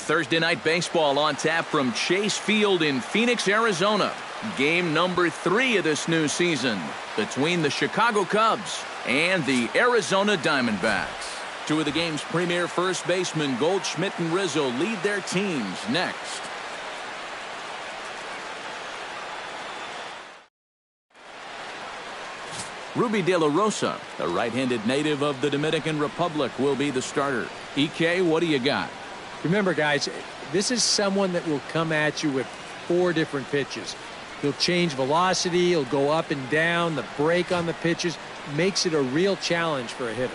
Thursday night baseball on tap from Chase Field in Phoenix, Arizona. Game number 3 of this new season between the Chicago Cubs and the Arizona Diamondbacks. Two of the game's premier first basemen, Goldschmidt and Rizzo, lead their teams next. Ruby De La Rosa, the right-handed native of the Dominican Republic, will be the starter. EK, what do you got? Remember, guys, this is someone that will come at you with 4 different pitches. He'll change velocity, he'll go up and down, the break on the pitches makes it a real challenge for a hitter.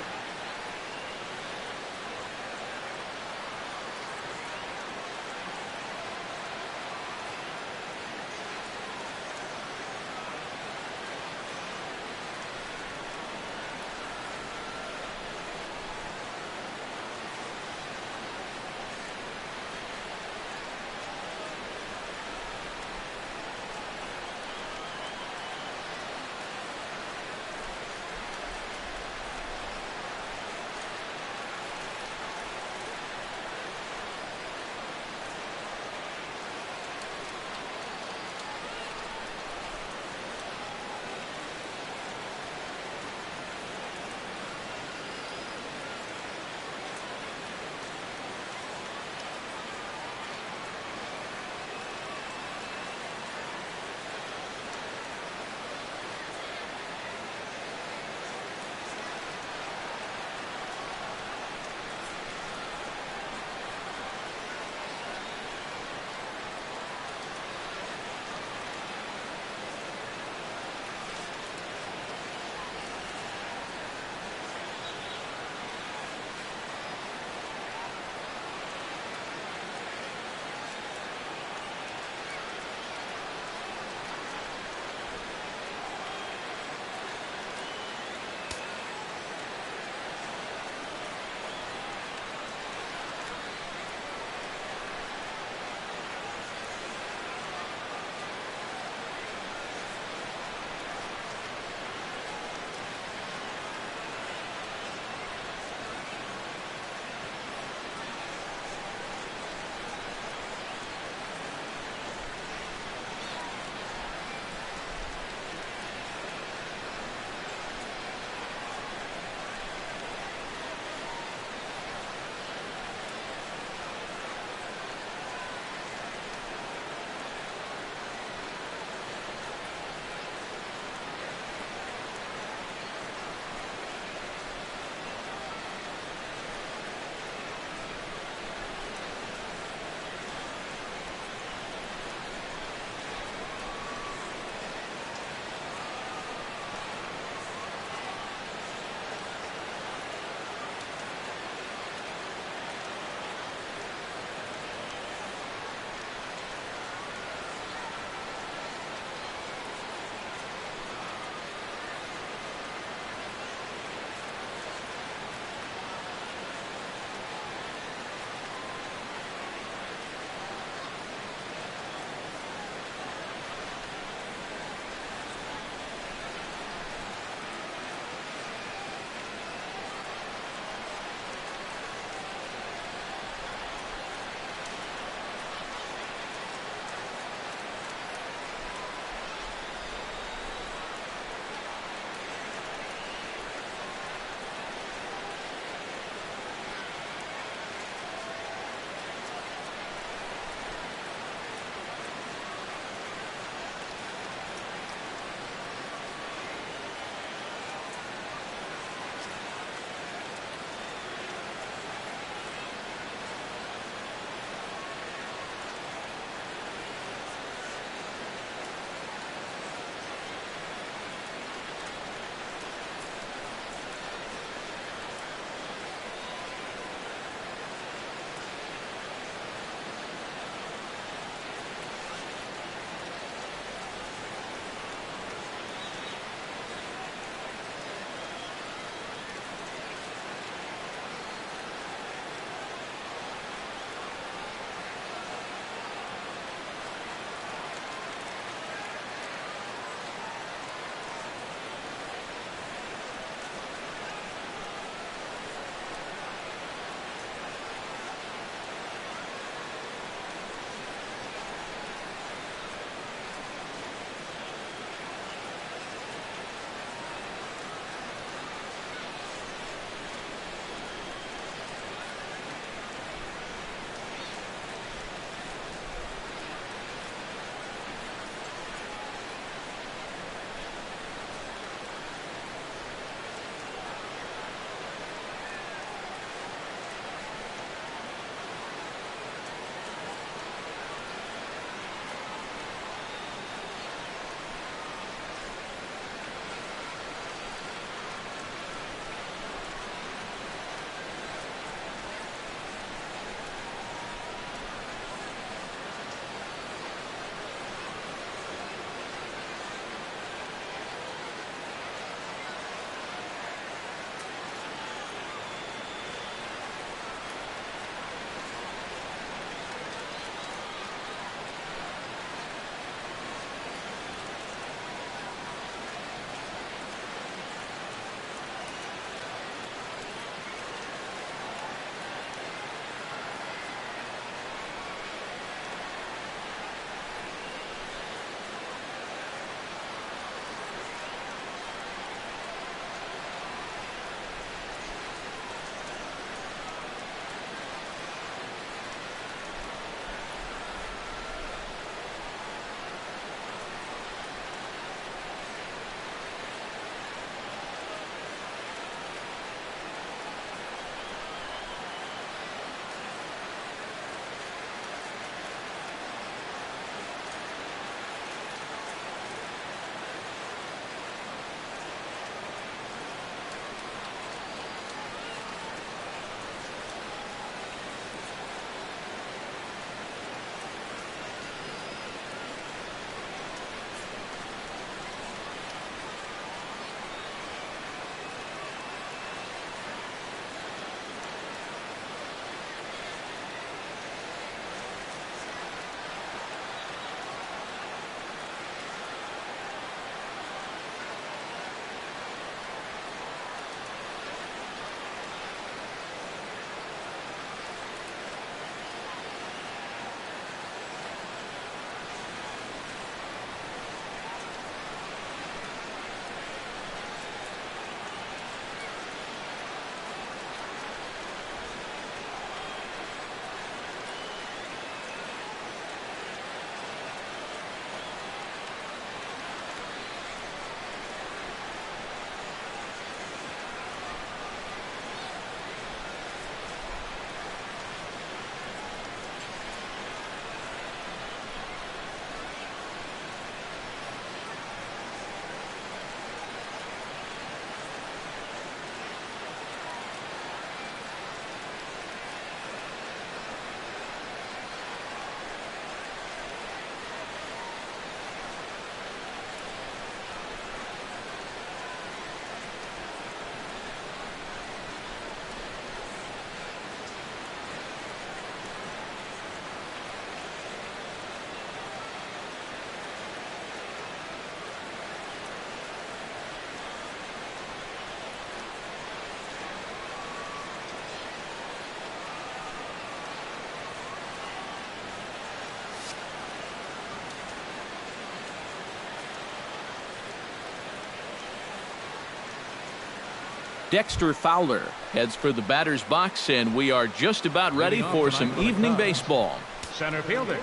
Dexter Fowler heads for the batter's box, and we are just about ready for some evening baseball. Center fielder,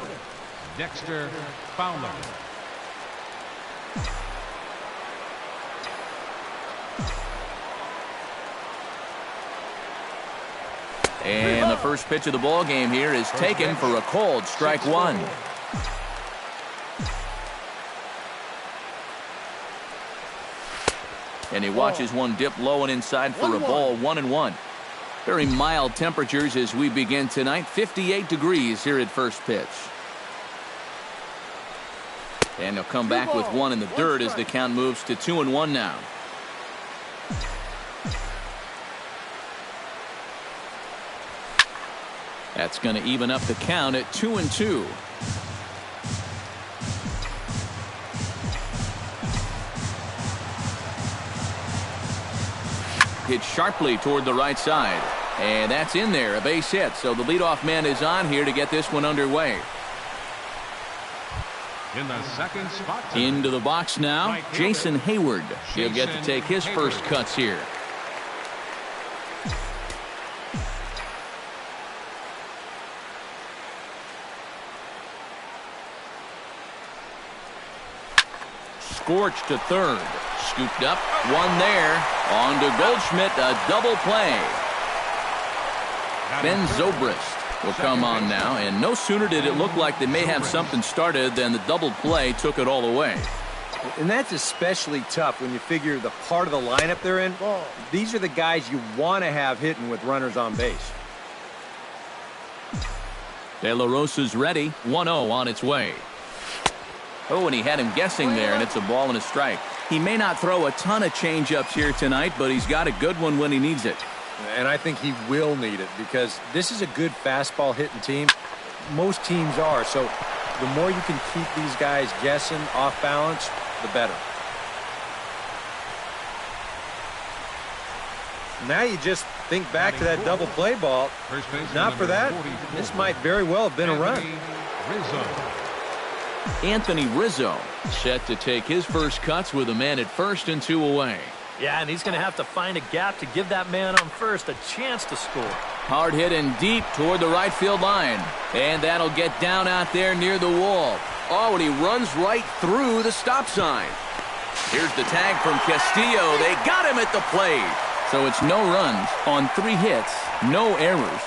Dexter Fowler. And the first pitch of the ball game here is taken for a called strike one. And he watches one dip low and inside for a ball, 1-1. Very mild temperatures as we begin tonight. 58 degrees here at first pitch. And he'll come back with one in the dirt as the count moves to 2-1 now. That's going to even up the count at 2-2. Hit sharply toward the right side. And that's in there, a base hit. So the leadoff man is on here to get this one underway. In the second spot. Into the box now, Jason Hayward. He'll get to take his first cuts here. Scorched to third. Scooped up. One there. On to Goldschmidt. A double play. Ben Zobrist will come on now. And no sooner did it look like they may have something started than the double play took it all away. And that's especially tough when you figure the part of the lineup they're in. These are the guys you want to have hitting with runners on base. De La Rosa's ready. 1-0 on its way. Oh, and he had him guessing there, and it's a ball and a strike. He may not throw a ton of changeups here tonight, but he's got a good one when he needs it. And I think he will need it because this is a good fastball hitting team. Most teams are, so the more you can keep these guys guessing off balance, the better. Now you just think back to that double play ball. Not for that, this might very well have been a run. Rizzo. Anthony Rizzo set to take his first cuts with a man at first and 2 away. Yeah, and he's going to have to find a gap to give that man on first a chance to score. Hard hit and deep toward the right field line. And that'll get down out there near the wall. Oh, and he runs right through the stop sign. Here's the tag from Castillo. They got him at the plate. So it's no runs on 3 hits, no errors.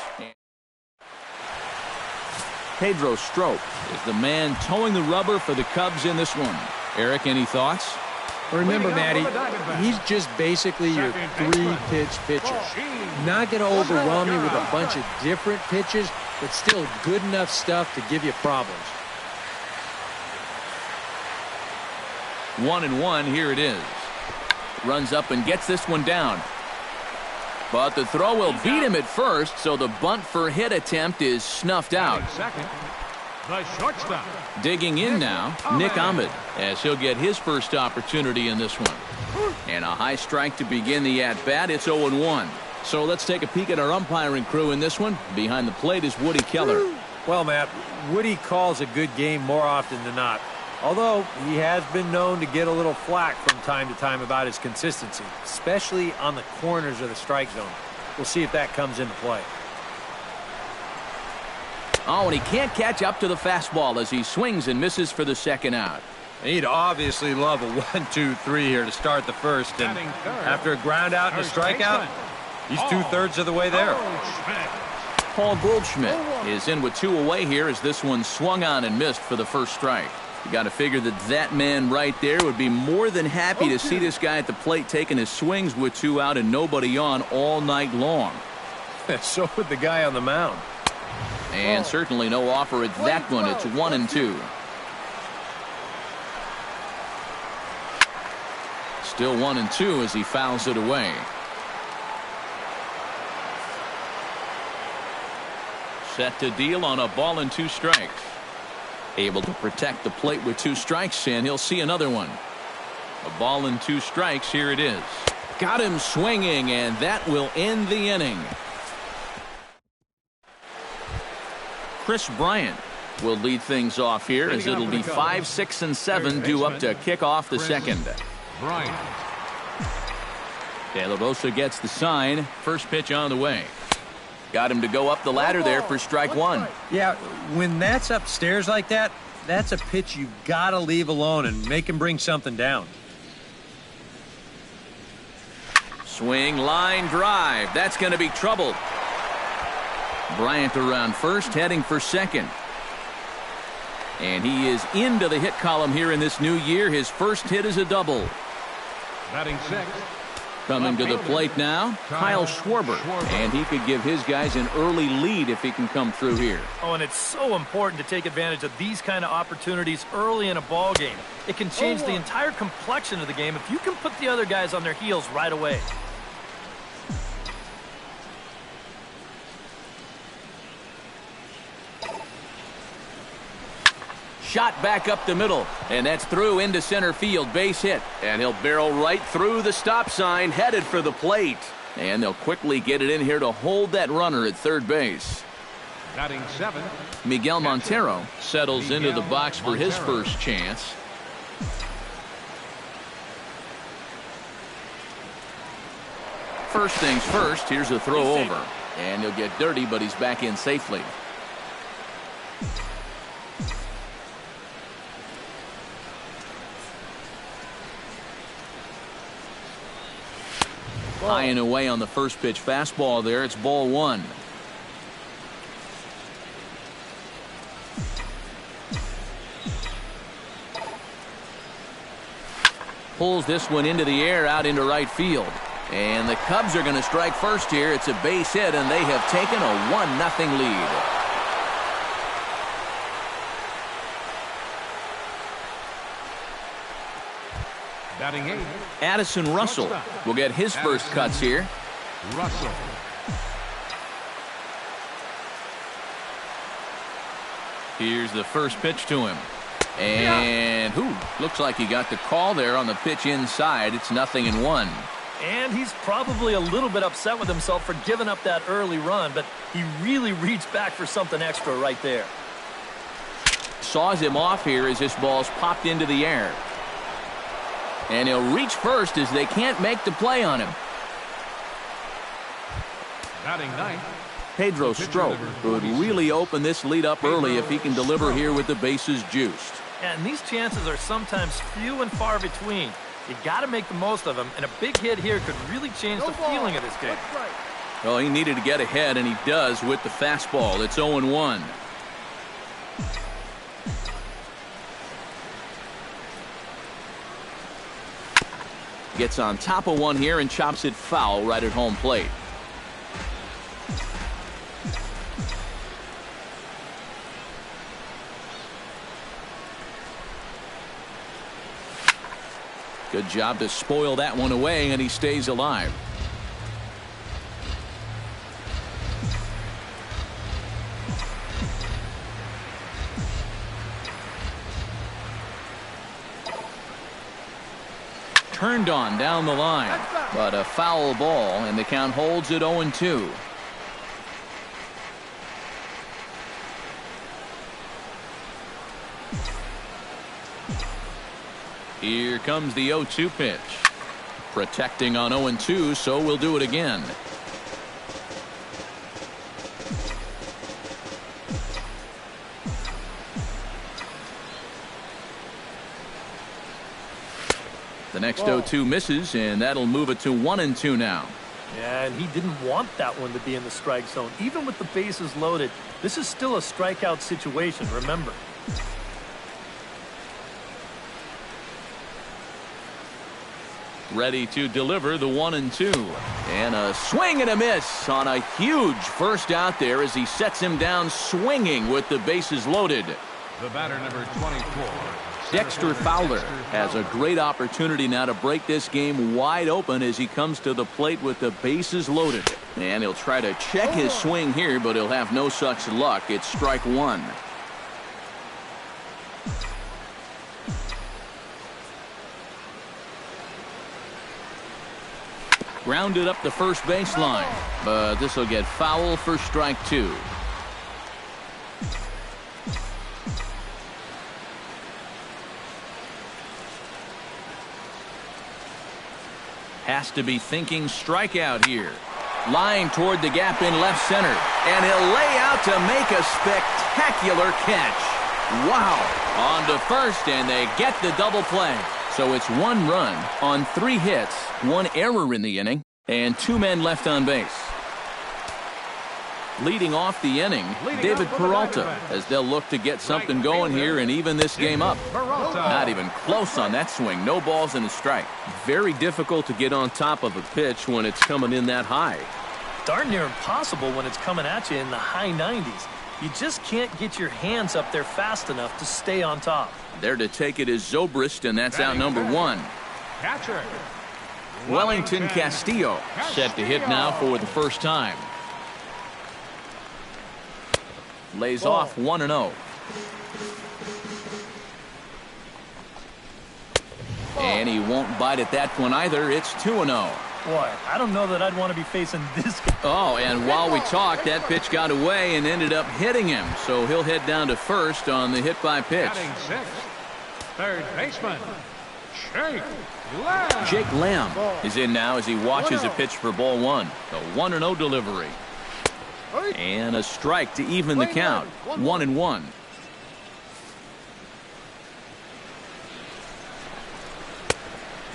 Pedro Strop is the man towing the rubber for the Cubs in this one. Eric, any thoughts? Remember, Matty, he's just basically your 3-pitch pitcher. Not going to overwhelm you with a bunch of different pitches, but still good enough stuff to give you problems. 1-1, here it is. Runs up and gets this one down. But the throw will beat him at first, so the bunt for hit attempt is snuffed out. The shortstop. Digging in now, Nick Ahmed, as he'll get his first opportunity in this one. And a high strike to begin the at-bat. It's 0-1. So let's take a peek at our umpiring crew in this one. Behind the plate is Woody Keller. Well, Matt, Woody calls a good game more often than not. Although he has been known to get a little flack from time to time about his consistency, especially on the corners of the strike zone. We'll see if that comes into play. Oh, and he can't catch up to the fastball as he swings and misses for the second out. He'd obviously love a 1-2-3 here to start the first. And after a ground out and a strikeout, he's 2/3 of the way there. Paul Goldschmidt is in with 2 away here as this one swung on and missed for the first strike. You got to figure that man right there would be more than happy to see this guy at the plate taking his swings with 2 out and nobody on all night long. So would the guy on the mound. And certainly no offer at that one. It's 1-2. Still 1-2 as he fouls it away. Set to deal on a ball and 2 strikes. Able to protect the plate with 2 strikes, and he'll see another one. A ball and 2 strikes. Here it is. Got him swinging, and that will end the inning. Chris Bryant will lead things off here as it'll be 5, 6, and 7 due up to kick off the second. De La Rosa gets the sign. First pitch on the way. Got him to go up the ladder there for strike one. Yeah, when that's upstairs like that, that's a pitch you've got to leave alone and make him bring something down. Swing, line drive. That's going to be trouble. Bryant around first, heading for second. And he is into the hit column here in this new year. His first hit is a double. Batting sixth. Coming to the plate now, Kyle Schwarber. And he could give his guys an early lead if he can come through here. Oh, and it's so important to take advantage of these kind of opportunities early in a ball game. It can change the entire complexion of the game if you can put the other guys on their heels right away. Shot back up the middle, and that's through into center field. Base hit, and he'll barrel right through the stop sign, headed for the plate. And they'll quickly get it in here to hold that runner at third base. Batting seventh. Miguel Montero settles into the box for his first chance. First things first, here's a throw over. And he'll get dirty, but he's back in safely. High and away on the first pitch fastball there. It's ball one. Pulls this one into the air out into right field. And the Cubs are going to strike first here. It's a base hit, and they have taken a 1-0 lead. Batting eighth. Addison Russell will get his first cuts here. Russell. Here's the first pitch to him. And looks like he got the call there on the pitch inside. It's 0-1. And he's probably a little bit upset with himself for giving up that early run, but he really reached back for something extra right there. Saws him off here as this ball's popped into the air. And he'll reach first as they can't make the play on him. Batting ninth. Pedro Strop could really open this lead up early if he can deliver here with the bases juiced. And these chances are sometimes few and far between. You got to make the most of them, and a big hit here could really change the feeling of this game. Well, he needed to get ahead, and he does with the fastball. It's 0-1. Gets on top of one here and chops it foul right at home plate. Good job to spoil that one away, and he stays alive. Turned on down the line, but a foul ball, and the count holds at 0-2. Here comes the 0-2 pitch. Protecting on 0-2, so we'll do it again. The next 0-2 misses, and that'll move it to 1-2 now. Yeah, and he didn't want that one to be in the strike zone. Even with the bases loaded, this is still a strikeout situation, remember. Ready to deliver the 1-2. And a swing and a miss on a huge first out there as he sets him down swinging with the bases loaded. The batter, number 24. Dexter Fowler has a great opportunity now to break this game wide open as he comes to the plate with the bases loaded. And he'll try to check his swing here, but he'll have no such luck. It's strike one. Grounded up the first baseline, but this will get foul for strike two. Has to be thinking strikeout here. Line toward the gap in left center. And he'll lay out to make a spectacular catch. Wow. On to first, and they get the double play. So it's 1 run on 3 hits, 1 error in the inning, and 2 men left on base. Leading off the inning, David Peralta, as they'll look to get something going here and even this game up. Not even close on that swing. No balls and a strike. Very difficult to get on top of a pitch when it's coming in that high. Darn near impossible when it's coming at you in the high 90s. You just can't get your hands up there fast enough to stay on top. There to take it is Zobrist, and that's out number 1. Catcher. Wellington Castillo set to hit now for the first time. Lays off 1-0. And he won't bite at that one either. It's 2-0. Boy, I don't know that I'd want to be facing this guy. Oh, and while we talked, that pitch got away and ended up hitting him. So he'll head down to first on the hit by pitch. Batting 6th. Third baseman. Jake Lamb is in now as he watches a pitch for ball 1. A 1-0 delivery. And a strike to even the count. 1-1.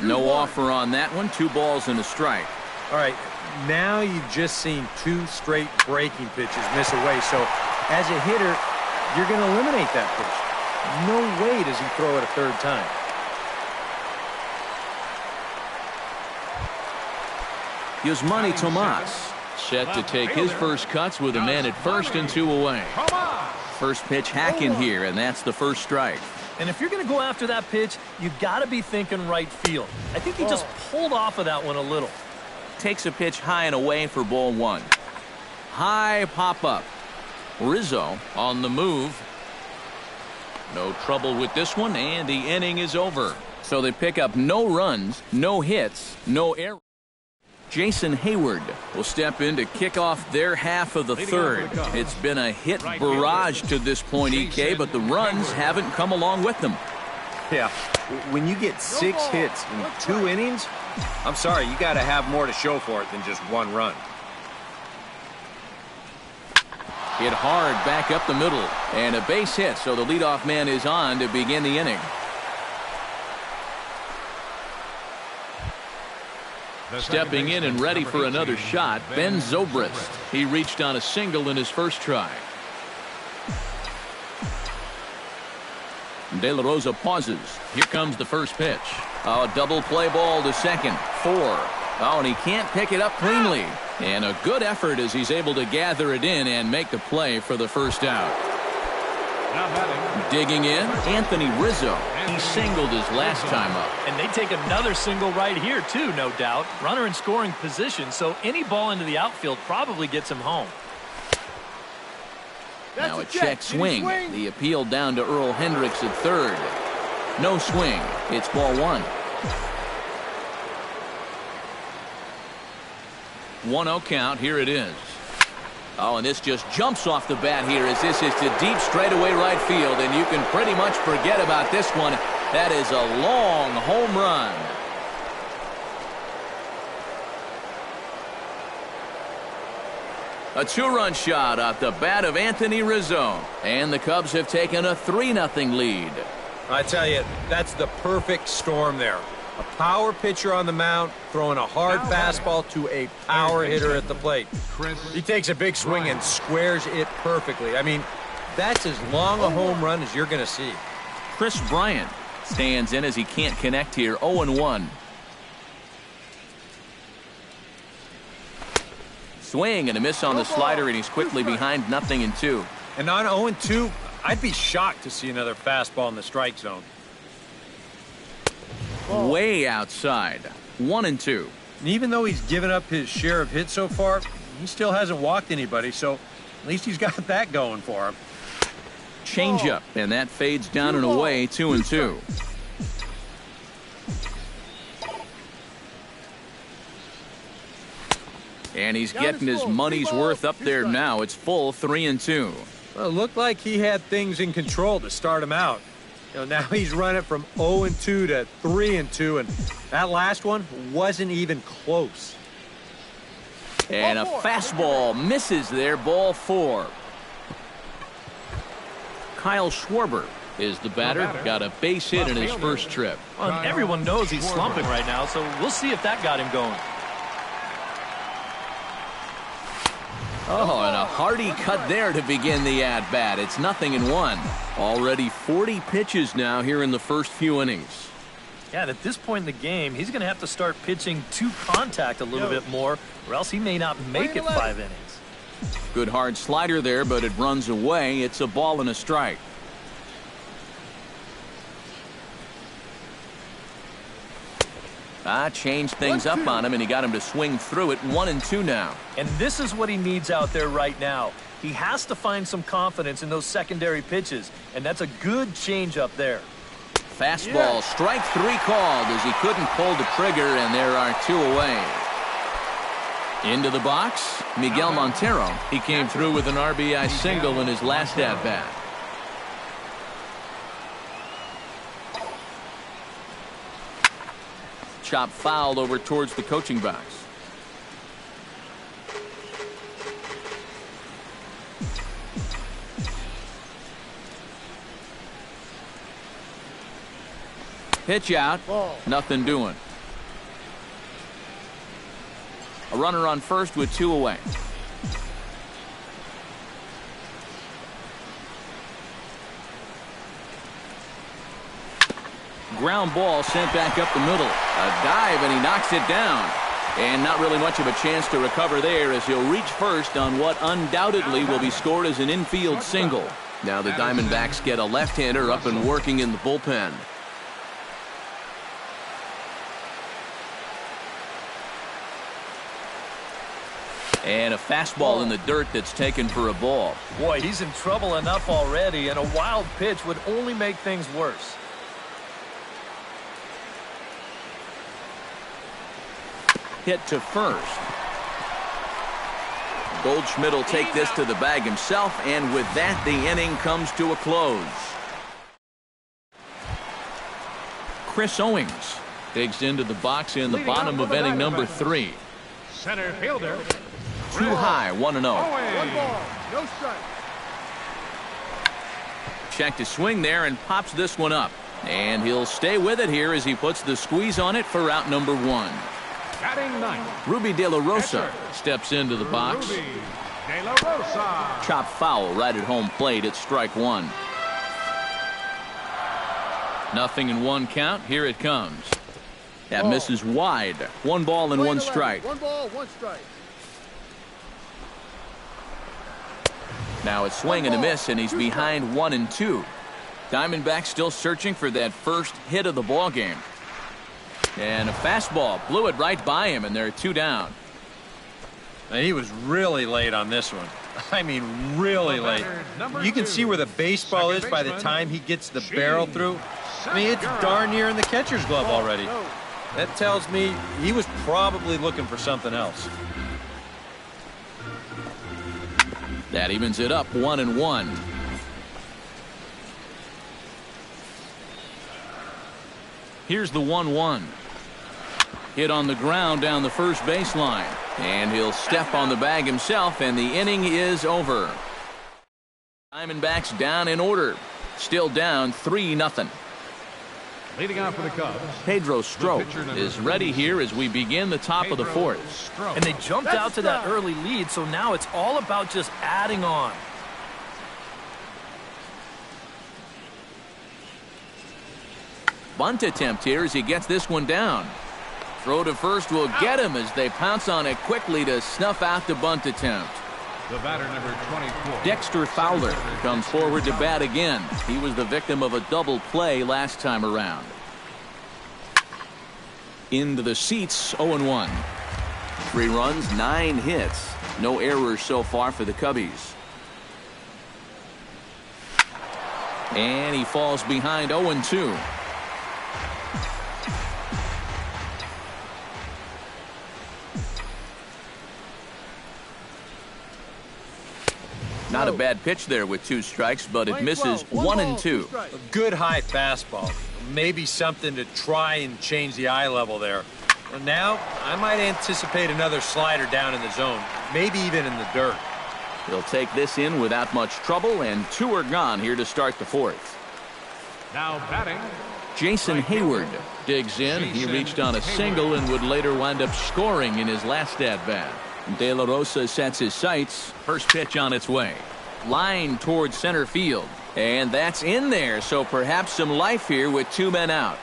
No offer on that one. 2 balls and a strike. All right, now you've just seen 2 straight breaking pitches miss away. So as a hitter, you're going to eliminate that pitch. No way does he throw it a 3rd time. Yusmani Tomas set to take his first cuts with a man at first and 2 away. First pitch hacking here, and that's the first strike. And if you're going to go after that pitch, you've got to be thinking right field. I think he just pulled off of that one a little. Takes a pitch high and away for ball 1. High pop up. Rizzo on the move. No trouble with this one, and the inning is over. So they pick up no runs, no hits, no errors. Jason Hayward will step in to kick off their half of the 3rd. It's been a hit barrage to this point, EK, but the runs haven't come along with them. Yeah, when you get 6 hits in 2 innings, I'm sorry, you got to have more to show for it than just 1 run. Hit hard back up the middle, and a base hit, so the leadoff man is on to begin the inning. Stepping in and ready for another shot, Ben Zobrist. He reached on a single in his first try. De La Rosa pauses. Here comes the first pitch. Oh, double play ball to second. 4. Oh, and he can't pick it up cleanly. And a good effort as he's able to gather it in and make the play for the first out. Digging in, Anthony Rizzo. He singled his last time up. And they take another single right here, too, no doubt. Runner in scoring position, so any ball into the outfield probably gets him home. Now a check swing. The appeal down to Earl Hendricks at 3rd. No swing. It's ball 1. 1-0 count. Here it is. Oh, and this just jumps off the bat here as this is to deep straightaway right field, and you can pretty much forget about this one. That is a long home run. A 2-run shot off the bat of Anthony Rizzo, and the Cubs have taken a 3-0 lead. I tell you, that's the perfect storm there. A power pitcher on the mound throwing a hard fastball to a power hitter at the plate. He takes a big swing and squares it perfectly. I mean, that's as long a home run as you're going to see. Chris Bryant stands in as he can't connect here. 0-1. Swing and a miss on the slider, and he's quickly behind 0-2. And on 0-2, I'd be shocked to see another fastball in the strike zone. Way outside. 1-2. And even though he's given up his share of hits so far, he still hasn't walked anybody, so at least he's got that going for him. Changeup, and that fades down and away. 2-2. And he's getting his money's worth up there now. It's full 3-2. Well, it looked like he had things in control to start him out. Now he's running from 0-2 to 3-2, and that last one wasn't even close. And a fastball misses there, ball 4. Kyle Schwarber is the batter. Got a base hit in his first trip. Well, everyone knows he's slumping right now, so we'll see if that got him going. Oh, and a hearty cut there to begin the at-bat. It's 0-1. Already 40 pitches now here in the first few innings. Yeah, at this point in the game, he's going to have to start pitching to contact a little bit more, or else he may not make it 5 innings. Good hard slider there, but it runs away. It's a ball and a strike. Changed things up on him, and he got him to swing through it. 1-2 now. And this is what he needs out there right now. He has to find some confidence in those secondary pitches, and that's a good changeup there. Fastball, strike 3 called as he couldn't pull the trigger, and there are 2 away. Into the box, Miguel Montero. He came through with an RBI single in his last at-bat. Chop fouled over towards the coaching box. Pitch out. Nothing doing. A runner on first with 2 away. Ground ball sent back up the middle. A dive, and he knocks it down. And not really much of a chance to recover there as he'll reach first on what undoubtedly will be scored as an infield single. Now the Diamondbacks get a left-hander up and working in the bullpen. And a fastball in the dirt that's taken for a ball. Boy, he's in trouble enough already, and a wild pitch would only make things worse. Hit to first. Goldschmidt will take this to the bag himself, and with that, the inning comes to a close. Chris Owings digs into the box in the bottom of inning number 3. Center fielder. Too high, 1-0. 1 ball, no strike. Checked his swing there and pops this one up. And he'll stay with it here as he puts the squeeze on it for out number 1. Batting 9th. Ruby De La Rosa steps into the box. Ruby De La Rosa. Chop foul right at home plate. It's strike 1. 0-1 count. Here it comes. That misses wide. 1 ball and 1 strike. 1 ball, 1 strike. Now it's swing and a miss, and he's behind 1-2. Diamondbacks still searching for that first hit of the ball game. And a fastball blew it right by him, and there are 2 down. And he was really late on this one. I mean, really late. You can see where the baseball is by the time he gets the barrel through. I mean, it's darn near in the catcher's glove already. That tells me he was probably looking for something else. That evens it up 1-1. Here's the 1-1. Hit on the ground down the first baseline. And he'll step on the bag himself, and the inning is over. Diamondbacks down in order. Still down 3-0. Leading off for the Cubs. Pedro Strop is ready here as we begin the top of the 4th. And they jumped out to that early lead, so now it's all about just adding on. Bunt attempt here as he gets this one down. Throw to first will get him as they pounce on it quickly to snuff out the bunt attempt. The batter, number 24. Dexter Fowler comes forward to bat again. He was the victim of a double play last time around. Into the seats, 0-1. 3 runs, 9 hits. No errors so far for the Cubbies. And he falls behind 0-2. Not a bad pitch there with 2 strikes, but it misses 1 and 2. A good high fastball. Maybe something to try and change the eye level there. And now, I might anticipate another slider down in the zone, maybe even in the dirt. He'll take this in without much trouble, and 2 are gone here to start the 4th. Now batting, Jason Hayward digs in. He reached on a single and would later wind up scoring in his last at-bat. De La Rosa sets his sights. First pitch on its way. Line towards center field. And that's in there, so perhaps some life here with 2 men out.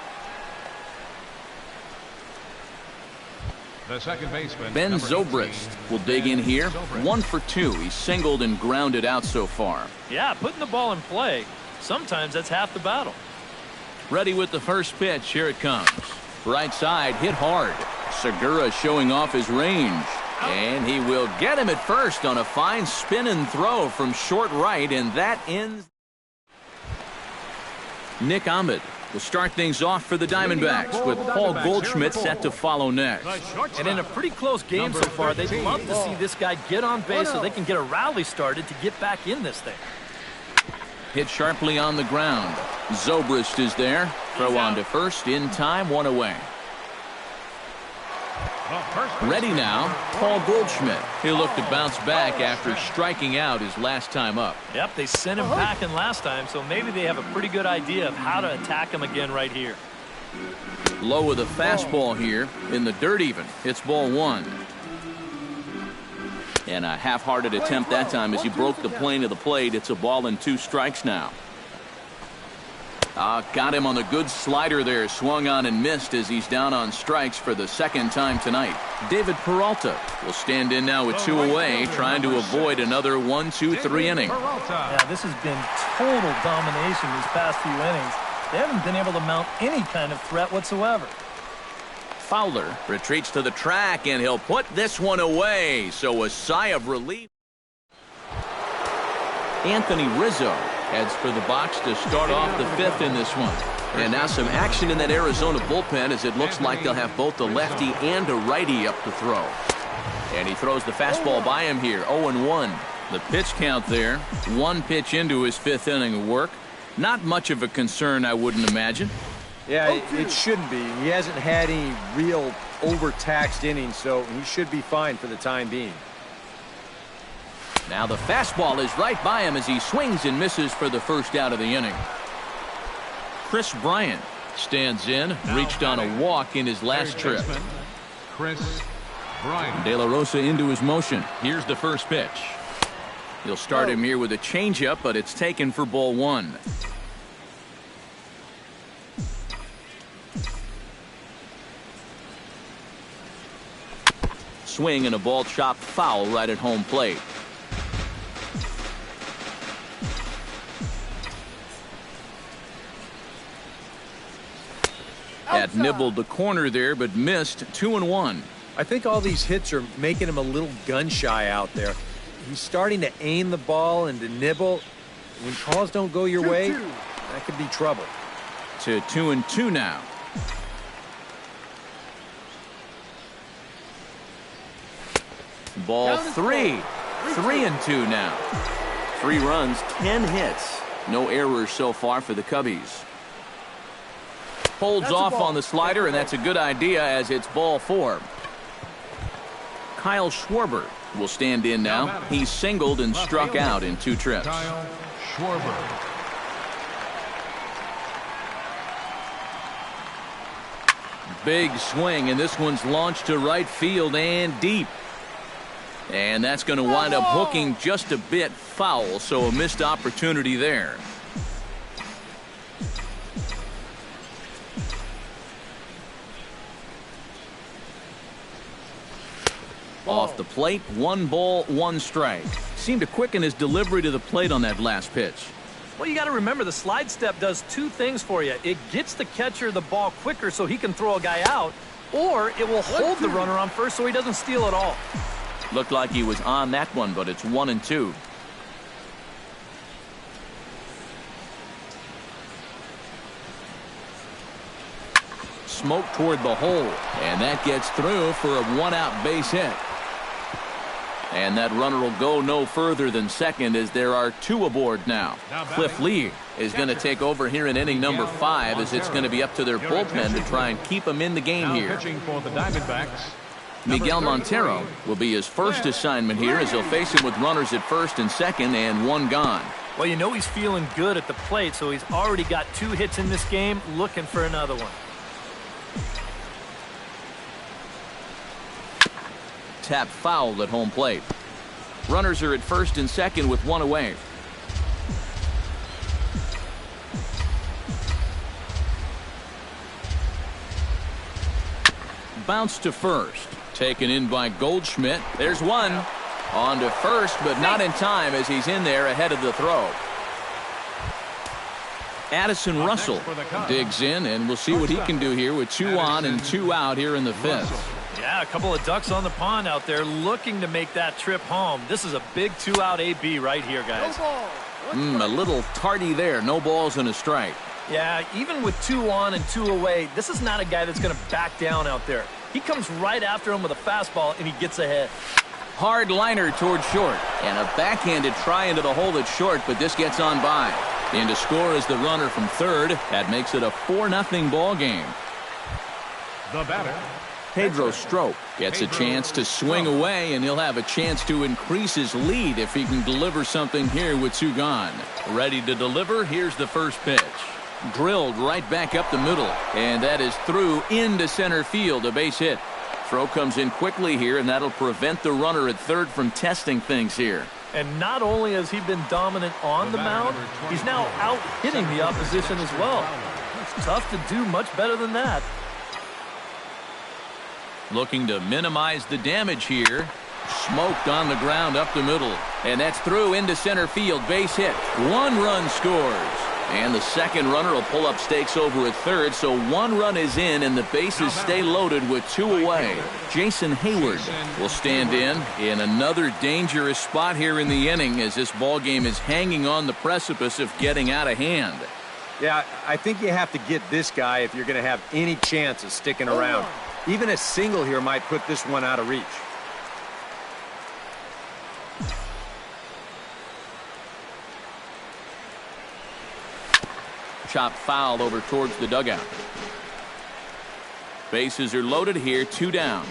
the second baseman. Ben Zobrist will dig in here. 1 for 2. He's singled and grounded out so far. Yeah, putting the ball in play, sometimes that's half the battle. Ready with the first pitch. Here it comes. Right side, hit hard. Segura showing off his range. And he will get him at first on a fine spin and throw from short right, and that ends. Nick Ahmed will start things off for the Diamondbacks with Paul Goldschmidt set to follow next. And in a pretty close game so far, they'd love to see this guy get on base so they can get a rally started to get back in this thing. Hit sharply on the ground. Zobrist is there. Throw on to first in time, 1 away. Ready now, Paul Goldschmidt. He'll look to bounce back after striking out his last time up. Yep, they sent him packing last time, so maybe they have a pretty good idea of how to attack him again right here. Low with a fastball here, in the dirt even. It's ball 1. And a half-hearted attempt that time as he broke the plane of the plate. It's a ball and 2 strikes now. Got him on the good slider there. Swung on and missed as he's down on strikes for the second time tonight. David Peralta will stand in now with 2 away, trying to avoid another 1-2-3 inning. Yeah, this has been total domination these past few innings. They haven't been able to mount any kind of threat whatsoever. Fowler retreats to the track, and he'll put this one away. So a sigh of relief. Anthony Rizzo heads for the box to start off the 5th in this one. And now some action in that Arizona bullpen as it looks like they'll have both a lefty and a righty up to throw. And he throws the fastball by him here, 0-1. The pitch count there, 1 pitch into his 5th inning of work. Not much of a concern, I wouldn't imagine. Yeah, it shouldn't be. He hasn't had any real overtaxed innings, so he should be fine for the time being. Now the fastball is right by him as he swings and misses for the first out of the inning. Chris Bryant stands in, reached on a walk in his last trip. Chris Bryant. De La Rosa into his motion. Here's the first pitch. He'll start him here with a changeup, but it's taken for ball 1. Swing and a ball chopped foul right at home plate. Had nibbled the corner there, but missed. 2-1. I think all these hits are making him a little gun-shy out there. He's starting to aim the ball and to nibble. When calls don't go your way, that could be trouble. To 2-2 now. Ball 3. 3-2 now. 3 runs, 10 hits. No errors so far for the Cubbies. Holds off on the slider, and that's a good idea as it's ball 4. Kyle Schwarber will stand in now. He's singled and struck out in 2 trips. Kyle Schwarber. Big swing, and this one's launched to right field and deep. And that's going to wind up hooking just a bit foul, so a missed opportunity there. Off the plate, 1 ball, 1 strike. Seemed to quicken his delivery to the plate on that last pitch. Well, you got to remember the slide step does 2 things for you. It gets the catcher the ball quicker so he can throw a guy out, or it will hold the runner on first so he doesn't steal at all. Looked like he was on that one, but it's 1-2. Smoke toward the hole, and that gets through for a 1-out base hit. And that runner will go no further than second as there are 2 aboard now. Cliff Lee is going to take over here in inning number 5 as it's going to be up to their bullpen to try and keep him in the game here. Pitching for the Diamondbacks, Miguel Montero will be his first assignment here as he'll face him with runners at first and second and 1 gone. Well, you know he's feeling good at the plate, so he's already got 2 hits in this game, looking for another one. Tap foul at home plate. Runners are at first and second with 1 away. Bounce to first. Taken in by Goldschmidt. There's 1. On to first, but not in time as he's in there ahead of the throw. Addison Russell digs in, and we'll see what he can do here with 2 on and 2 out here in the 5th. Yeah, a couple of ducks on the pond out there looking to make that trip home. This is a big 2-out AB right here, guys. A little tardy there. No balls and a strike. Yeah, even with 2 on and 2 away, this is not a guy that's going to back down out there. He comes right after him with a fastball, and he gets ahead. Hard liner toward short, and a backhanded try into the hole at short, but this gets on by. In to score is the runner from third. That makes it a 4-0 ball game. the batter, Pedro Strop gets a chance to swing away, and he'll have a chance to increase his lead if he can deliver something here with 2 gone. Ready to deliver. Here's the first pitch. Drilled right back up the middle, and that is through into center field, a base hit. Throw comes in quickly here, and that'll prevent the runner at third from testing things here. And not only has he been dominant on the mound, he's now out hitting the opposition as well. It's tough to do much better than that. Looking to minimize the damage here. Smoked on the ground up the middle, and that's through into center field, base hit. 1 run scores. And the second runner will pull up stakes over at third, so 1 run is in, and the bases stay loaded with 2 away. Jason Hayward will stand in another dangerous spot here in the inning as this ball game is hanging on the precipice of getting out of hand. Yeah, I think you have to get this guy if you're going to have any chance of sticking around. Even a single here might put this one out of reach. Chop foul over towards the dugout. Bases are loaded here, 2 down.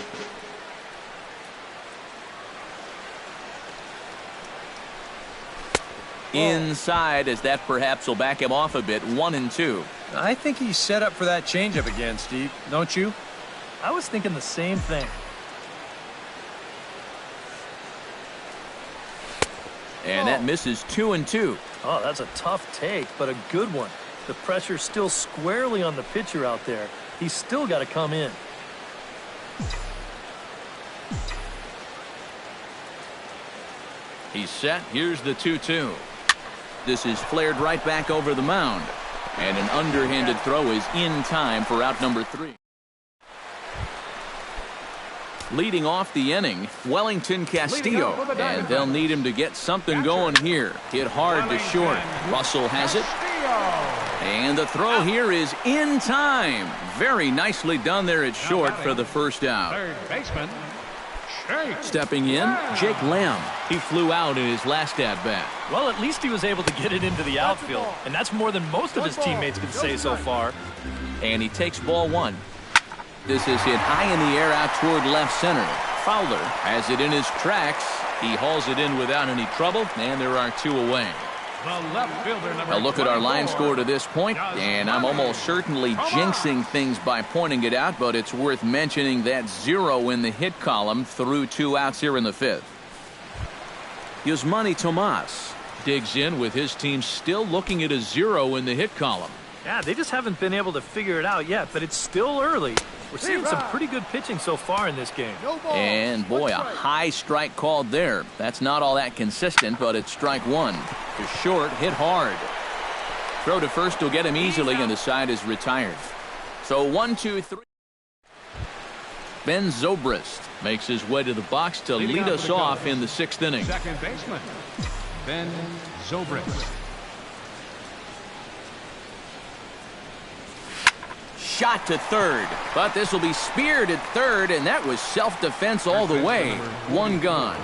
Inside, as that perhaps will back him off a bit. 1-2. I think he's set up for that changeup again, Steve. Don't you? I was thinking the same thing. And that misses. 2-2. Oh, that's a tough take, but a good one. The pressure's still squarely on the pitcher out there. He's still got to come in. He's set. Here's the 2-2. This is flared right back over the mound. And an underhanded throw is in time for out number 3. Leading off the inning, Wellington Castillo. And they'll need him to get something going here. Hit hard to short. Russell has it. And the throw here is in time. Very nicely done there at short for the first out. third baseman, Stepping in, Jake Lamb. He flew out in his last at-bat. Well, at least he was able to get it into the outfield, and that's more than most of his teammates can say so far. And he takes ball 1. This is hit high in the air out toward left center. Fowler has it in his tracks. He hauls it in without any trouble, and there are 2 away. the left fielder, number A look at our line 24. score to this point, and I'm almost certainly jinxing things by pointing it out, but it's worth mentioning that 0 in the hit column through 2 outs here in the 5th. Yusmani Tomas digs in with his team still looking at a 0 in the hit column. Yeah, they just haven't been able to figure it out yet, but it's still early. We're seeing some pretty good pitching so far in this game. And boy, a high strike called there. That's not all that consistent, but it's strike 1. To short, hit hard. Throw to first will get him easily, and the side is retired. So 1-2-3. Ben Zobrist makes his way to the box to lead us off in the 6th inning. Second baseman, Ben Zobrist. Shot to third, but this will be speared at third, and that was self-defense all the way. 1 gone.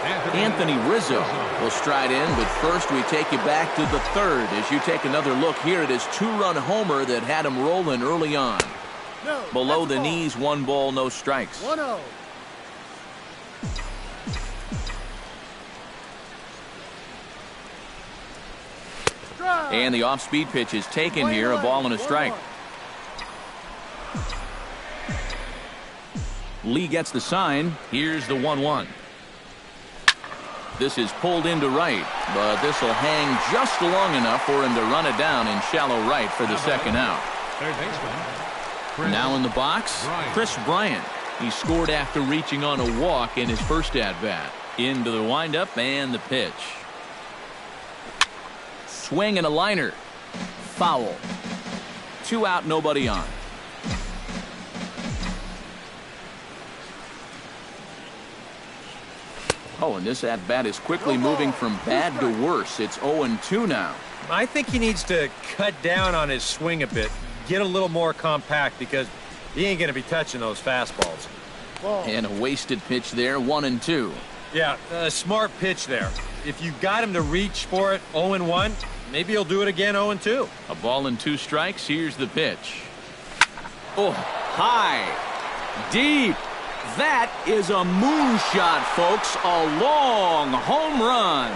Anthony Rizzo will stride in, but first we take you back to the third as you take another look here at his two-run homer that had him rolling early on. Below the knees, 1 ball, no strikes. 1-0. And the off-speed pitch is taken here, a ball and a strike. Lee gets the sign. Here's the 1-1. This is pulled into right, but this will hang just long enough for him to run it down in shallow right for the second out. Third baseman. Now in the box, Chris Bryant. He scored after reaching on a walk in his first at-bat. Into the windup and the pitch. Swing and a liner. Foul. 2 out, nobody on. Oh, and this at-bat is quickly moving from bad to worse. It's 0-2 now. I think he needs to cut down on his swing a bit. Get a little more compact because he ain't going to be touching those fastballs. And a wasted pitch there, 1-2. Yeah, a smart pitch there. If you got him to reach for it 0-1, maybe he'll do it again 0-2. A ball and 2 strikes. Here's the pitch. Oh, high, deep. That is a moonshot, folks. A long home run.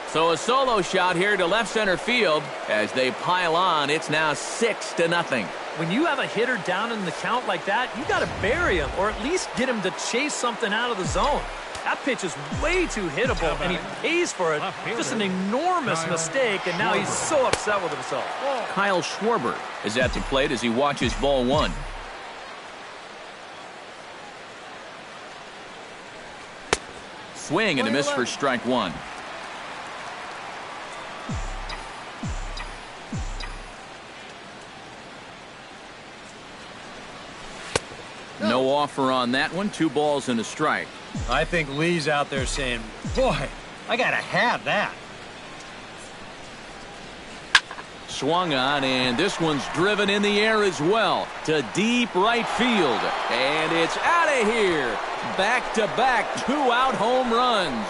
So a solo shot here to left center field. As they pile on, it's now 6-0. When you have a hitter down in the count like that, you got to bury him or at least get him to chase something out of the zone. That pitch is way too hittable, and he pays for it. Just an enormous mistake, and now he's so upset with himself. Kyle Schwarber is at the plate as he watches ball 1. Swing and a miss for strike 1. No offer on that one. 2 balls and a strike. I think Lee's out there saying, boy, I got to have that. Swung on, and this one's driven in the air as well to deep right field. And it's out of here. Back-to-back 2-out home runs.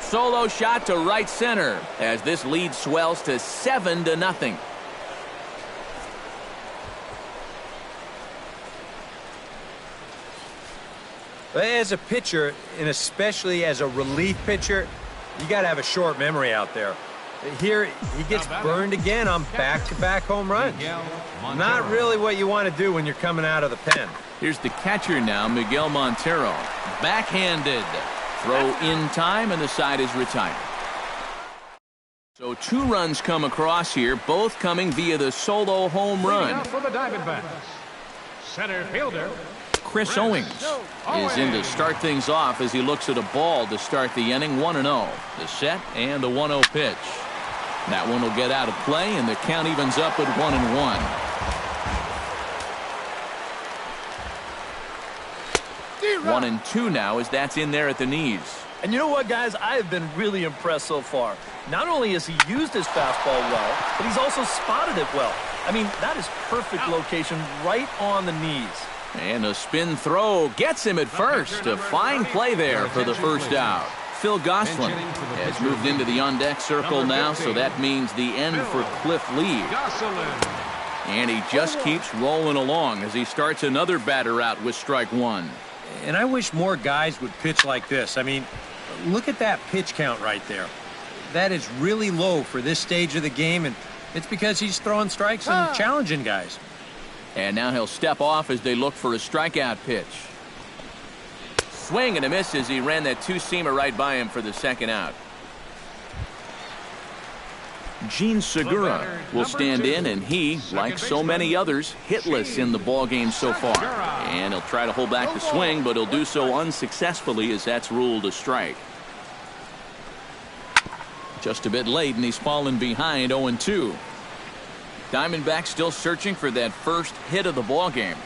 Solo shot to right center as this lead swells to 7-0. As a pitcher, and especially as a relief pitcher, you got to have a short memory out there. Here, he gets burned again on back-to-back home runs. Not really what you want to do when you're coming out of the pen. Here's the catcher now, Miguel Montero. Backhanded. Throw in time, and the side is retired. So 2 runs come across here, both coming via the solo home run. For the Diamondbacks, center fielder Chris Owings is in to start things off as he looks at a ball to start the inning. 1-0. The set and the 1-0 pitch. That one will get out of play, and the count evens up at 1-1. 1-2 now as that's in there at the knees. And you know what, guys? I have been really impressed so far. Not only has he used his fastball well, but he's also spotted it well. I mean, that is perfect location right on the knees. And a spin throw gets him at first. A fine play there for the first out. Phil Gosselin has moved into the on-deck circle now, so that means the end for Cliff Lee. And he just keeps rolling along as he starts another batter out with strike 1. And I wish more guys would pitch like this. I mean, look at that pitch count right there. That is really low for this stage of the game, and it's because he's throwing strikes and challenging guys. And now he'll step off as they look for a strikeout pitch. Swing and a miss as he ran that 2-seamer right by him for the second out. Gene Segura will stand in, and he, like so many others, hitless in the ballgame so far. And he'll try to hold back the swing, but he'll do so unsuccessfully as that's ruled a strike. Just a bit late, and he's fallen behind 0-2. Diamondbacks still searching for that first hit of the ballgame.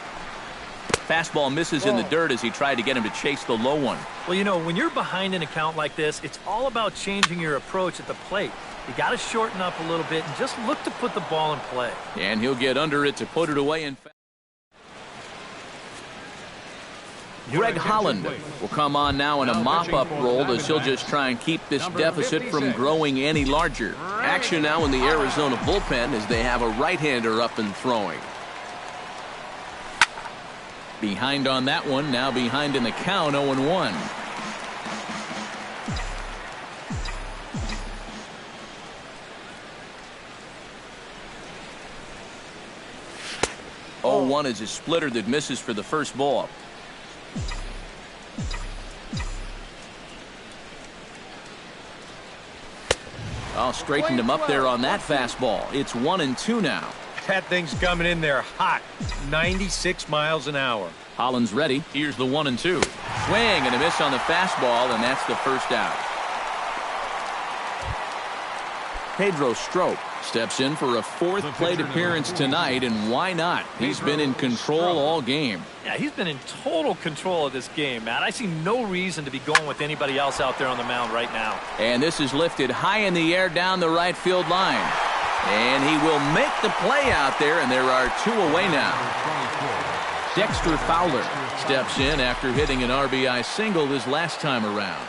Fastball misses in the dirt as he tried to get him to chase the low one. Well, you know, when you're behind in a count like this, it's all about changing your approach at the plate. You got to shorten up a little bit and just look to put the ball in play. And he'll get under it to put it away. Greg Holland will come on now in a mop-up role as he'll just try and keep this deficit from growing any larger. Action now in the Arizona bullpen as they have a right-hander up and throwing. Behind on that one, now behind in the count, 0-1. Oh, 0-1 is a splitter that misses for the first ball. Oh, straightened him up there on that fastball. It's 1-2 now. That thing's coming in there hot. 96 miles an hour. Holland's ready. Here's the 1-2. Swing and a miss on the fastball, and that's the first out. Pedro Strop steps in for a fourth plate appearance tonight, and why not? He's been in control all game. Yeah, he's been in total control of this game, Matt. I see no reason to be going with anybody else out there on the mound right now. And this is lifted high in the air down the right field line. And he will make the play out there, and there are 2 away now. Dexter Fowler steps in after hitting an RBI single his last time around.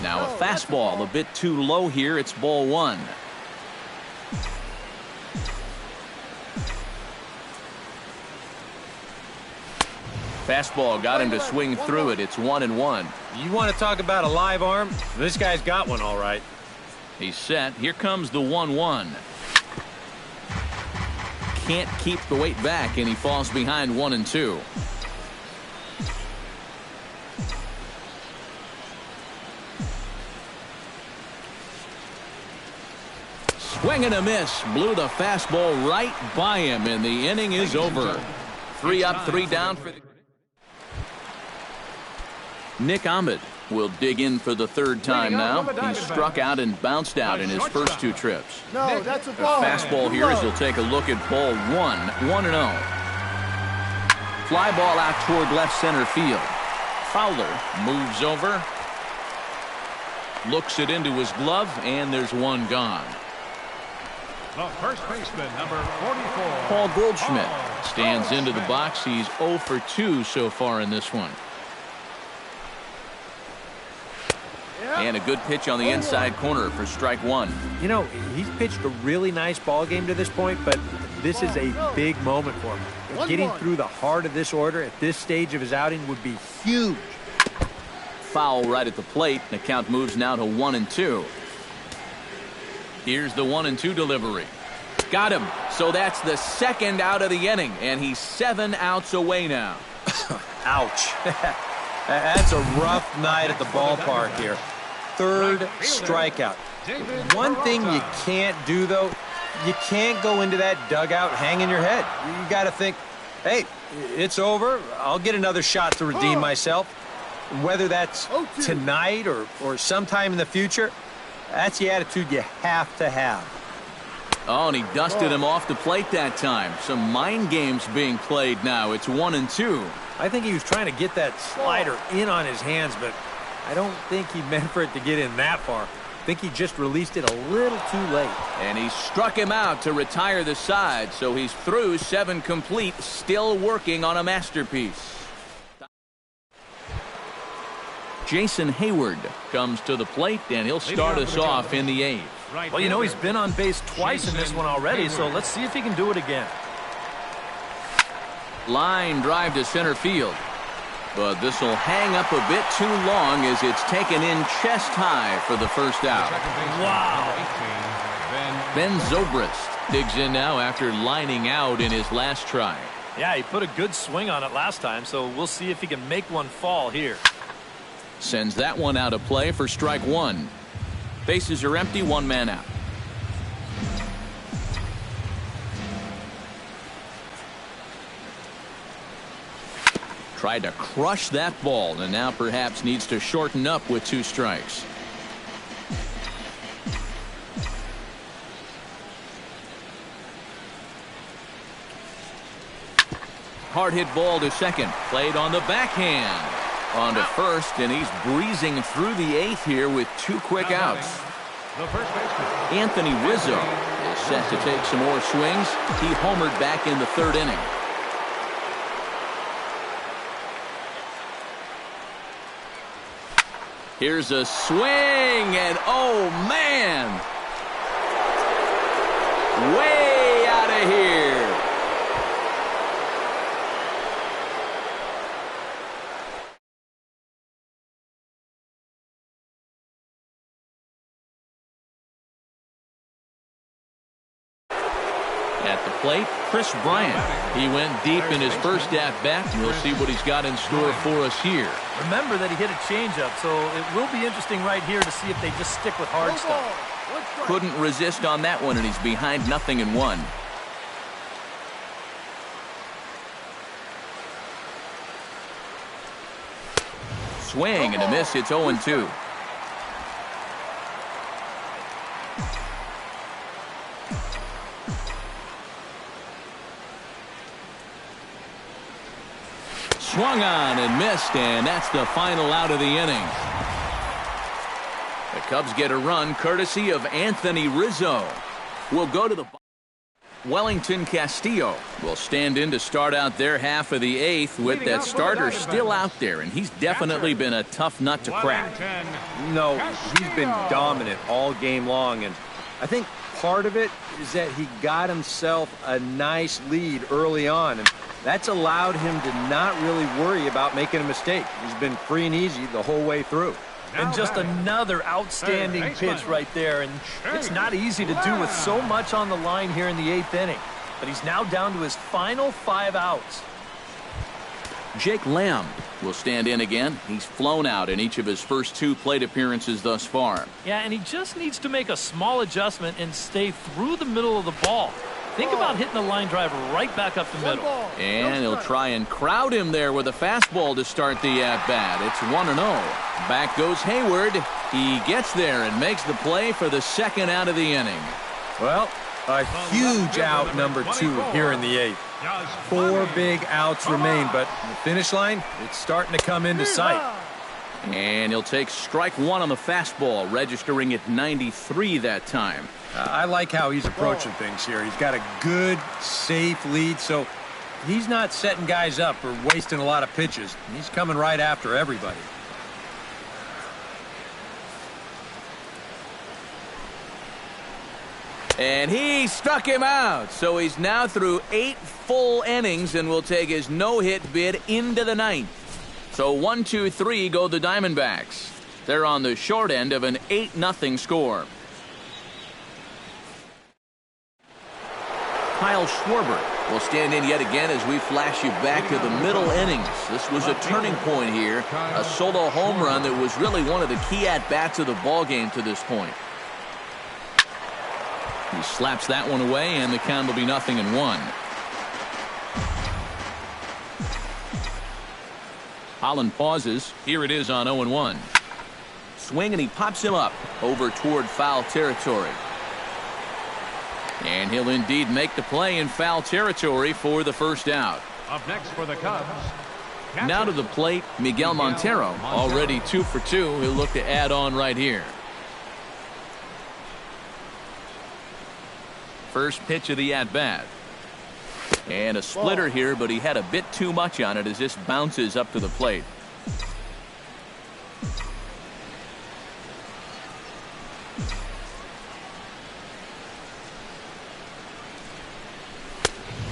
Now a fastball a bit too low here. It's ball 1. Fastball got him to swing through it. It's 1-1. You want to talk about a live arm? This guy's got one all right. He's set. Here comes the 1-1. Can't keep the weight back, and he falls behind 1-2. Swing and a miss. Blew the fastball right by him, and the inning is over. 3 up, 3 down for the... Nick Ahmed will dig in for the third time now. He struck out and bounced out in his first 2 trips. No, that's a ball. Fastball here as he'll take a look at ball 1, 1-0. Fly ball out toward left center field. Fowler moves over, looks it into his glove, and there's 1 gone. The first baseman, number 44. Paul Goldschmidt stands into the box. He's 0 for 2 so far in this one. And a good pitch on the inside corner for strike 1. You know, he's pitched a really nice ball game to this point, but this is a big moment for him. Getting through the heart of this order at this stage of his outing would be huge. Foul right at the plate. The count moves now to 1-2. Here's the 1-2 delivery. Got him. So that's the second out of the inning, and he's 7 outs away now. Ouch. That's a rough night at the ballpark here. 3rd strikeout. One thing you can't do, though, you can't go into that dugout hanging your head. You got to think, hey, it's over. I'll get another shot to redeem myself. Whether that's tonight or sometime in the future, that's the attitude you have to have. Oh, and he dusted him off the plate that time. Some mind games being played now. It's 1-2. I think he was trying to get that slider in on his hands, but I don't think he meant for it to get in that far. I think he just released it a little too late. And he struck him out to retire the side, so he's through 7 complete, still working on a masterpiece. Jason Hayward comes to the plate, and he'll start us off in the 8th. Well, you know, he's been on base twice in this one already, so let's see if he can do it again. Line drive to center field. But this will hang up a bit too long as it's taken in chest high for the first out. Wow. Ben Zobrist digs in now after lining out in his last try. Yeah, he put a good swing on it last time, so we'll see if he can make one fall here. Sends that one out of play for strike 1. Bases are empty, 1 man out. Tried to crush that ball, and now perhaps needs to shorten up with 2 strikes. Hard hit ball to second. Played on the backhand. On to first, and he's breezing through the eighth here with 2 quick outs. The first baseman, Anthony Rizzo is set to take some more swings. He homered back in the 3rd inning. Here's a swing, and oh man! Way out of here! At the plate, Chris Bryant. He went deep in his first at-bat. We'll see what he's got in store for us here. Remember that he hit a changeup, so it will be interesting right here to see if they just stick with hard stuff. Couldn't resist on that one, and he's behind 0-1. Swing and a miss. It's 0-2. Swung on and missed, and that's the final out of the inning. The Cubs get a run courtesy of Anthony Rizzo. We'll go to the Wellington Castillo will stand in to start out their half of the 8th with that starter still out there, and he's definitely been a tough nut to crack. No, he's been dominant all game long, and I think part of it is that he got himself a nice lead early on, and that's allowed him to not really worry about making a mistake. He's been free and easy the whole way through. And just another outstanding pitch right there. And it's not easy to do with so much on the line here in the 8th inning. But he's now down to his final 5 outs. Jake Lamb will stand in again. He's flown out in each of his first 2 plate appearances thus far. Yeah, and he just needs to make a small adjustment and stay through the middle of the ball. Think about hitting a line drive right back up the middle. And he'll try and crowd him there with a fastball to start the at-bat. It's 1-0. Back goes Hayward. He gets there and makes the play for the 2nd out of the inning. Well, a huge out number 2 here in the 8th. 4 big outs remain, but the finish line, it's starting to come into sight. And he'll take strike 1 on the fastball, registering at 93 that time. I like how he's approaching things here. He's got a good, safe lead, so he's not setting guys up or wasting a lot of pitches. He's coming right after everybody. And he struck him out, so he's now through 8 full innings and will take his no-hit bid into the 9th. So 1-2-3 go the Diamondbacks. They're on the short end of an 8-0 score. Kyle Schwarber will stand in yet again as we flash you back to the middle innings. This was a turning point here, a solo home run that was really one of the key at-bats of the ballgame to this point. He slaps that one away, and the count will be 0-1. Holland pauses. Here it is on 0-1. Swing, and he pops him up over toward foul territory. And he'll indeed make the play in foul territory for the first out. Up next for the Cubs. Now to the plate, Miguel Montero, already 2 for 2. He'll look to add on right here. First pitch of the at-bat. And a splitter here, but he had a bit too much on it as this bounces up to the plate.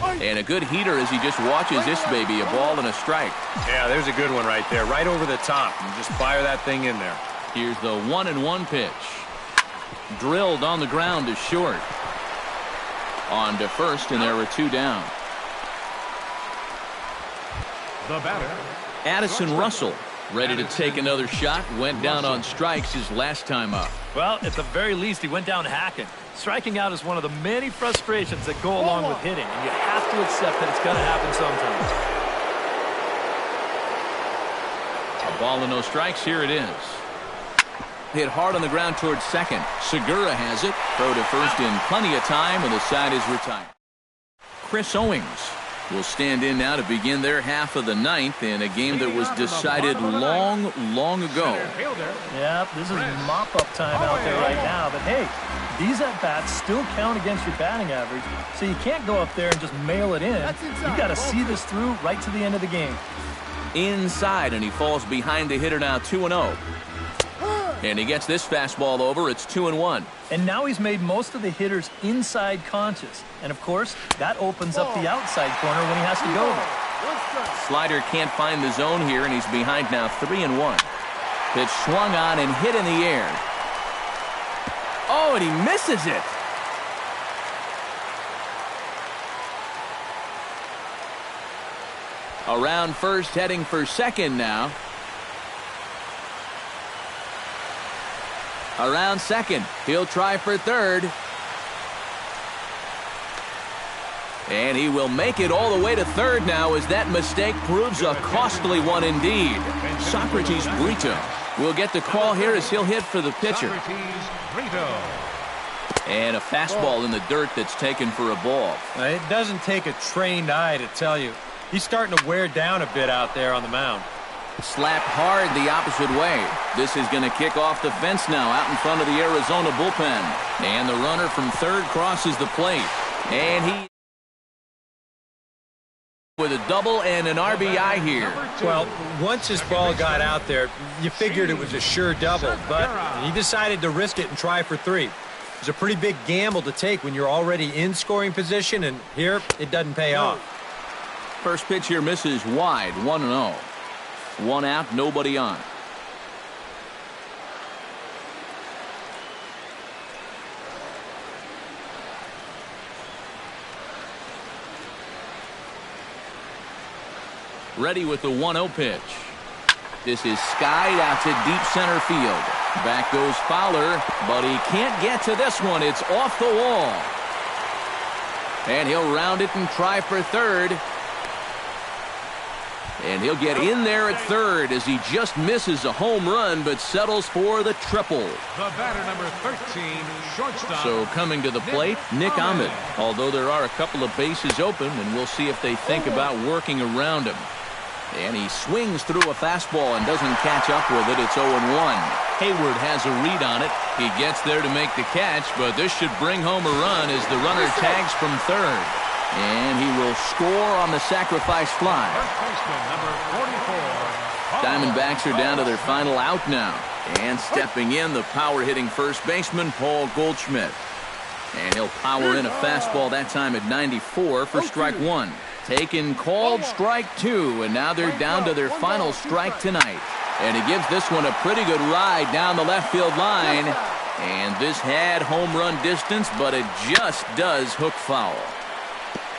And a good heater as he just watches this baby, a ball and a strike. Yeah, there's a good one right there, right over the top. And just fire that thing in there. Here's the 1-1 pitch. Drilled on the ground to short. On to first, and there were 2 down. The batter, Addison Russell, ready to take another shot, went down on strikes his last time up. Well, at the very least, he went down hacking. Striking out is one of the many frustrations that go along with hitting, and you have to accept that it's going to happen sometimes. A ball and no strikes. Here it is. Hit hard on the ground towards second. Segura has it. Throw to first in plenty of time, and the side is retired. Chris Owings will stand in now to begin their half of the ninth in a game that was decided long ago. Yeah, this is mop-up time out there right now. But hey, these at-bats still count against your batting average, so you can't go up there and just mail it in. You got to see this through right to the end of the game. Inside, and he falls behind the hitter now 2-0. And he gets this fastball over. It's 2-1. And now he's made most of the hitters inside conscious. And, of course, that opens up the outside corner when he has to go there. Slider can't find the zone here, and he's behind now 3-1. Pitch swung on and hit in the air. Oh, and he misses it. Around first, heading for second now. Around second, he'll try for third. And he will make it all the way to third now as that mistake proves a costly one indeed. Socrates Brito will get the call here as he'll hit for the pitcher. And a fastball in the dirt that's taken for a ball. It doesn't take a trained eye to tell you. He's starting to wear down a bit out there on the mound. Slapped hard the opposite way. This is going to kick off the fence now out in front of the Arizona bullpen. And the runner from third crosses the plate. And he with a double and an RBI here. Well, once his ball got out there, you figured it was a sure double, but he decided to risk it and try for three. It's a pretty big gamble to take when you're already in scoring position, and here it doesn't pay off. First pitch here misses wide, 1-0. One out, nobody on. Ready with the 1-0 pitch. This is skied out to deep center field. Back goes Fowler, but he can't get to this one. It's off the wall. And he'll round it and try for third. And he'll get in there at third as he just misses a home run but settles for the triple. The batter, number 13, shortstop. So coming to the plate, Nick Ahmed. Although there are a couple of bases open, and we'll see if they think about working around him. And he swings through a fastball and doesn't catch up with it. It's 0-1. Hayward has a read on it. He gets there to make the catch, but this should bring home a run as the runner tags from third. And he will score on the sacrifice fly. Diamondbacks are down to their final out now. And stepping in, the power-hitting first baseman, Paul Goldschmidt. And he'll power in a fastball that time at 94 for strike one. Taken, called, strike two, and now they're down to their final strike tonight. And he gives this one a pretty good ride down the left field line. And this had home run distance, but it just does hook foul.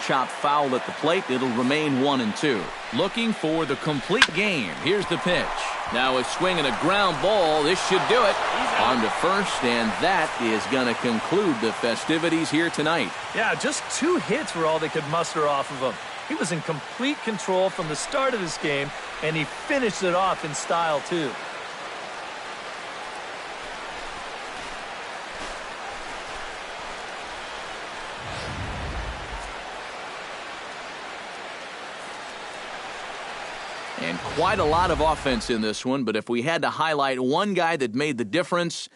Chop foul at the plate. It'll remain 1-2. Looking for the complete game. Here's the pitch. Now a swing and a ground ball. This should do it. On to first, and that is going to conclude the festivities here tonight. Yeah, just 2 hits were all they could muster off of him. He was in complete control from the start of this game, and he finished it off in style, too. And quite a lot of offense in this one, but if we had to highlight one guy that made the difference,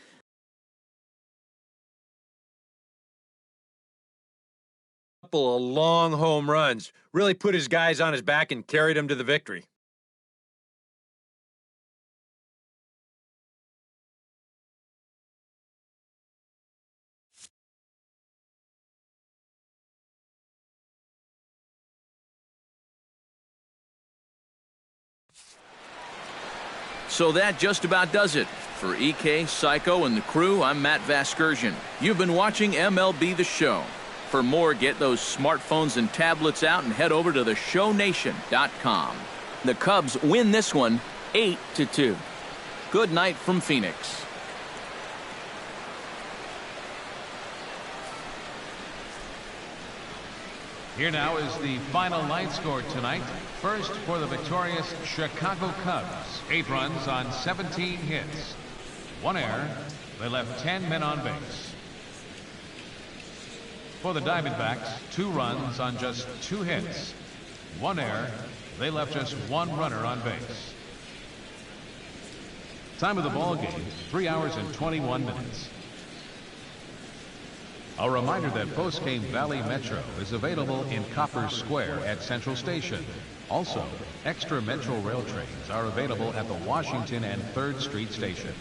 A couple of long home runs really put his guys on his back and carried him to the victory. So that just about does it. For EK, Psycho, and the crew, I'm Matt Vasgersian. You've been watching MLB The Show. For more, get those smartphones and tablets out and head over to theshownation.com. The Cubs win this one 8-2. Good night from Phoenix. Here now is the final line score tonight. First for the victorious Chicago Cubs. 8 runs on 17 hits. 1 error. They left 10 men on base. For the Diamondbacks, 2 runs on just 2 hits. 1 error. They left just 1 runner on base. Time of the ball game, 3 hours and 21 minutes. A reminder that post-game Valley Metro is available in Copper Square at Central Station. Also, extra Metro rail trains are available at the Washington and 3rd Street Station.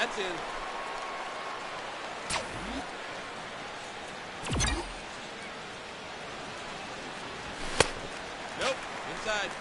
That's in. Nope. Inside.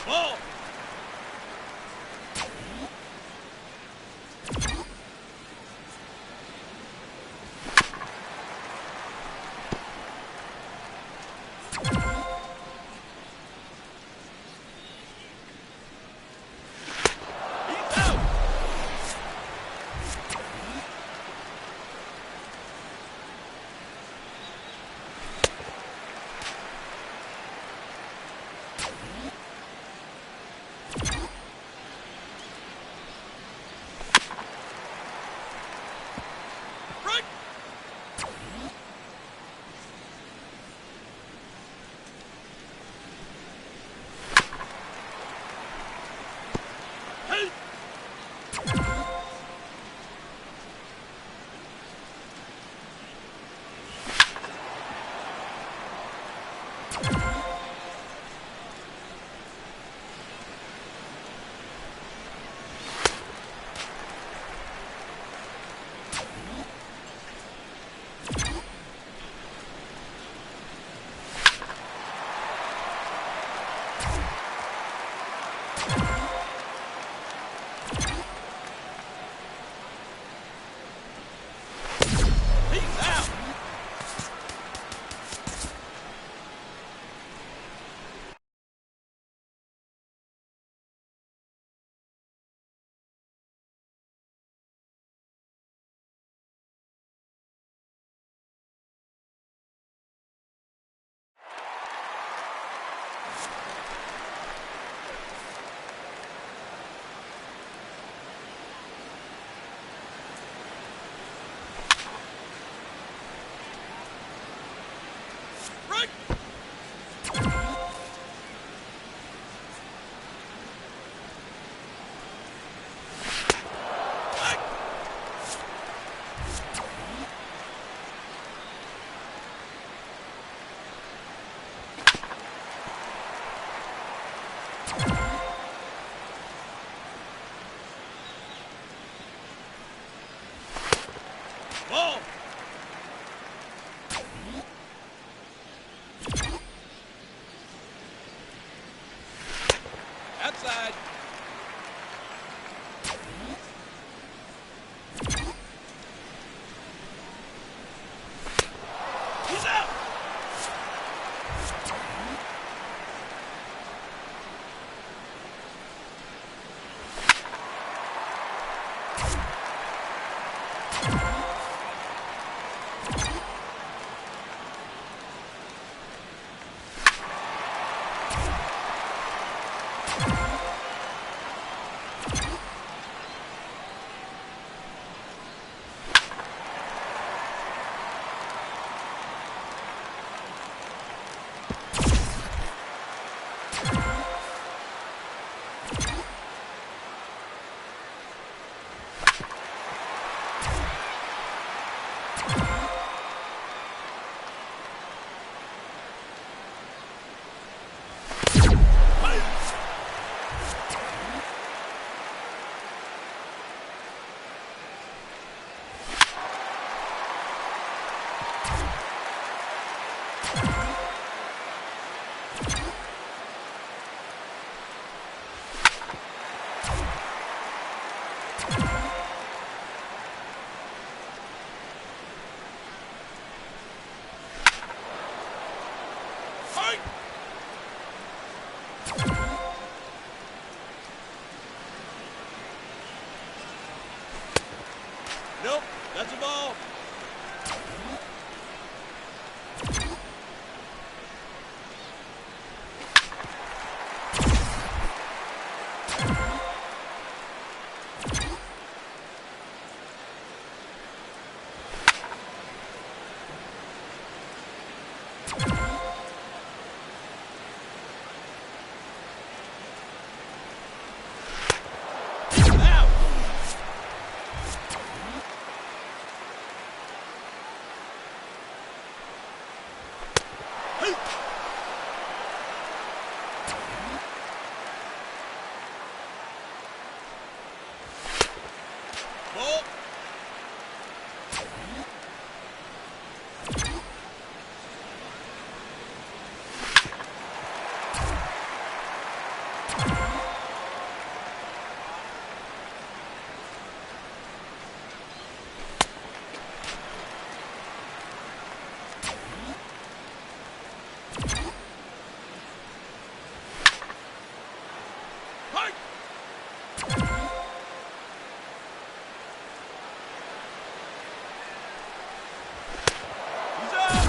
Ball. He's out. Right. Hey. He's out. Right. Right. Ball. Outside. He's out. Nope, that's a ball. Ball. Hike. He's out.